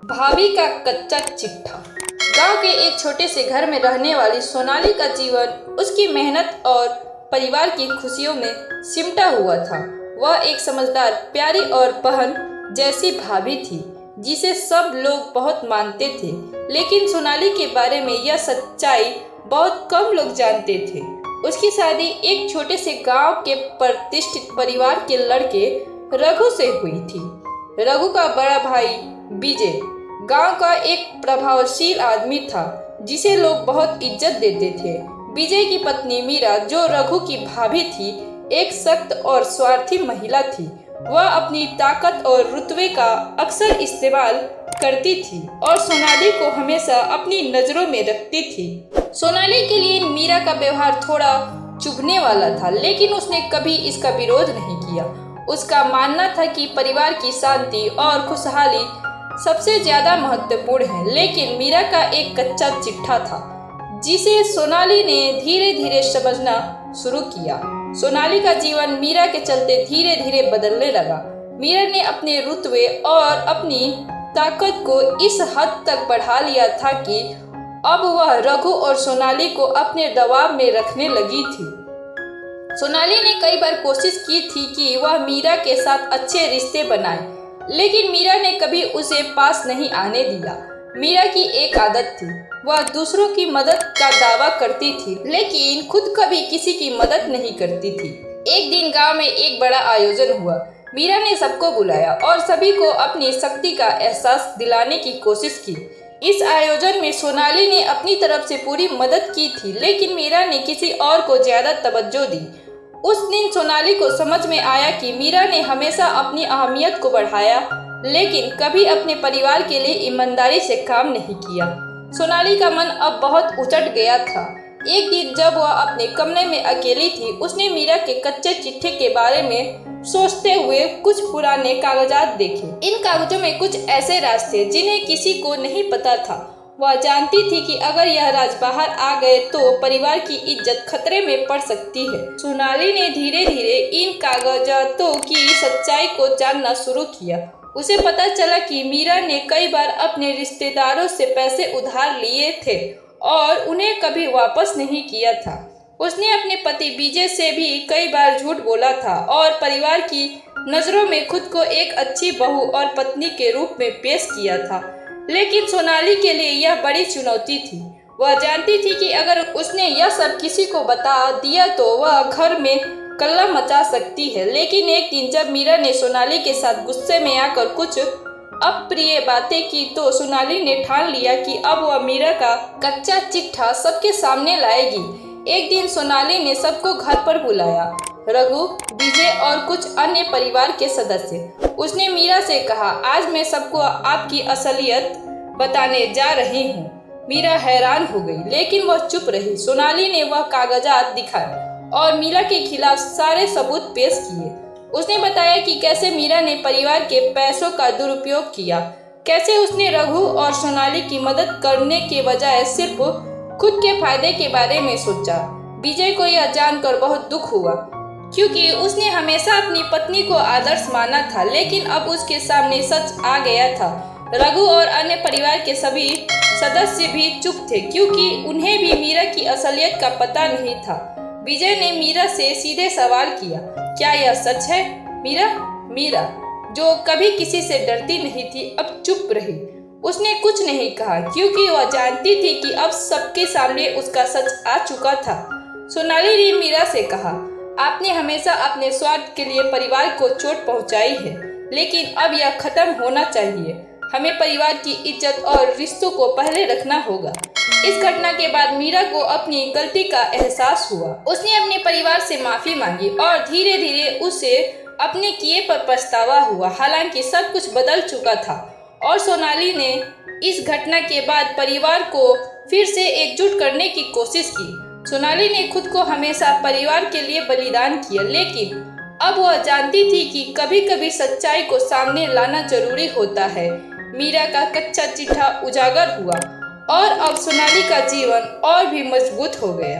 भाभी का कच्चा चिट्ठा। गांव के एक छोटे से घर में रहने वाली सोनाली का जीवन उसकी मेहनत और परिवार की खुशियों में सिमटा हुआ था। वह एक समझदार, प्यारी और बहन जैसी भाभी थी जिसे सब लोग बहुत मानते थे। लेकिन सोनाली के बारे में यह सच्चाई बहुत कम लोग जानते थे। उसकी शादी एक छोटे से गांव के प्रतिष्ठित परिवार के लड़के रघु से हुई थी। रघु का बड़ा भाई विजय गांव का एक प्रभावशील आदमी था जिसे लोग बहुत इज्जत देते थे। विजय की पत्नी मीरा, जो रघु की भाभी थी, एक सख्त और स्वार्थी महिला थी। वह अपनी ताकत और रुतबे का अक्सर इस्तेमाल करती थी और सोनाली को हमेशा अपनी नजरों में रखती थी। सोनाली के लिए मीरा का व्यवहार थोड़ा चुभने वाला था, लेकिन उसने कभी इसका विरोध नहीं किया। उसका मानना था कि परिवार की शांति और खुशहाली सबसे ज्यादा महत्वपूर्ण है। लेकिन मीरा का एक कच्चा चिट्ठा था जिसे सोनाली ने धीरे धीरे समझना शुरू किया। सोनाली का जीवन मीरा के चलते धीरे धीरे बदलने लगा। मीरा ने अपने रुतबे और अपनी ताकत को इस हद तक बढ़ा लिया था कि अब वह रघु और सोनाली को अपने दबाव में रखने लगी थी। सोनाली ने कई बार कोशिश की थी कि वह मीरा के साथ अच्छे रिश्ते बनाए, लेकिन मीरा ने कभी उसे पास नहीं आने दिया। मीरा की एक आदत थी, वह दूसरों की मदद का दावा करती थी लेकिन खुद कभी किसी की मदद नहीं करती थी। एक दिन गांव में एक बड़ा आयोजन हुआ। मीरा ने सबको बुलाया और सभी को अपनी शक्ति का एहसास दिलाने की कोशिश की। इस आयोजन में सोनाली ने अपनी तरफ से पूरी मदद की थी, लेकिन मीरा ने किसी और को ज्यादा तवज्जो दी। उस दिन सोनाली को समझ में आया कि मीरा ने हमेशा अपनी अहमियत को बढ़ाया, लेकिन कभी अपने परिवार के लिए ईमानदारी से काम नहीं किया। सोनाली का मन अब बहुत उचट गया था। एक दिन जब वह अपने कमरे में अकेली थी, उसने मीरा के कच्चे चिट्ठे के बारे में सोचते हुए कुछ पुराने कागजात देखे। इन कागजों में कुछ ऐसे राज थे जिन्हें किसी को नहीं पता था। वह जानती थी कि अगर यह राज बाहर आ गए तो परिवार की इज्जत खतरे में पड़ सकती है। सोनाली ने धीरे धीरे इन कागजातों की सच्चाई को जानना शुरू किया। उसे पता चला कि मीरा ने कई बार अपने रिश्तेदारों से पैसे उधार लिए थे और उन्हें कभी वापस नहीं किया था। उसने अपने पति विजय से भी कई बार झूठ बोला था और परिवार की नजरों में खुद को एक अच्छी बहू और पत्नी के रूप में पेश किया था। लेकिन सोनाली के लिए यह बड़ी चुनौती थी। वह जानती थी कि अगर उसने यह सब किसी को बता दिया तो वह घर में कल्ला मचा सकती है। लेकिन एक दिन जब मीरा ने सोनाली के साथ गुस्से में आकर कुछ अप्रिय बातें की तो सोनाली ने ठान लिया कि अब वह मीरा का कच्चा चिट्ठा सबके सामने लाएगी। एक दिन सोनाली ने सबको घर पर बुलाया, रघु, विजय और कुछ अन्य परिवार के सदस्य। उसने मीरा से कहा, आज मैं सबको आपकी असलियत बताने जा रही हूँ। मीरा हैरान हो गई, लेकिन वह चुप रही। सोनाली ने वह कागजात दिखाए और मीरा के खिलाफ सारे सबूत पेश किए। उसने बताया कि कैसे मीरा ने परिवार के पैसों का दुरुपयोग किया, कैसे उसने रघु और सोनाली की मदद करने के बजाय सिर्फ खुद के फायदे के बारे में सोचा। विजय को यह जानकर बहुत दुख हुआ क्योंकि उसने हमेशा अपनी पत्नी को आदर्श माना था, लेकिन अब उसके सामने सच आ गया था। रघु और अन्य परिवार के सभी सदस्य भी चुप थे क्योंकि उन्हें भी मीरा की असलियत का पता नहीं था। विजय ने मीरा से सीधे सवाल किया, क्या यह सच है? मीरा, जो कभी किसी से डरती नहीं थी, अब चुप रही। उसने कुछ नहीं कहा क्योंकि वह जानती थी कि अब सबके सामने उसका सच आ चुका था। सोनाली ने मीरा से कहा, आपने हमेशा अपने स्वार्थ के लिए परिवार को चोट पहुंचाई है, लेकिन अब यह खत्म होना चाहिए। हमें परिवार की इज्जत और रिश्तों को पहले रखना होगा। इस घटना के बाद मीरा को अपनी गलती का एहसास हुआ। उसने अपने परिवार से माफी मांगी और धीरे धीरे उसे अपने किए पर पछतावा हुआ। हालांकि सब कुछ बदल चुका था और सोनाली ने इस घटना के बाद परिवार को फिर से एकजुट करने की कोशिश की। सोनाली ने खुद को हमेशा परिवार के लिए बलिदान किया, लेकिन अब वह जानती थी कि कभी कभी सच्चाई को सामने लाना जरूरी होता है। मीरा का कच्चा चिट्ठा उजागर हुआ और अब सोनाली का जीवन और भी मजबूत हो गया।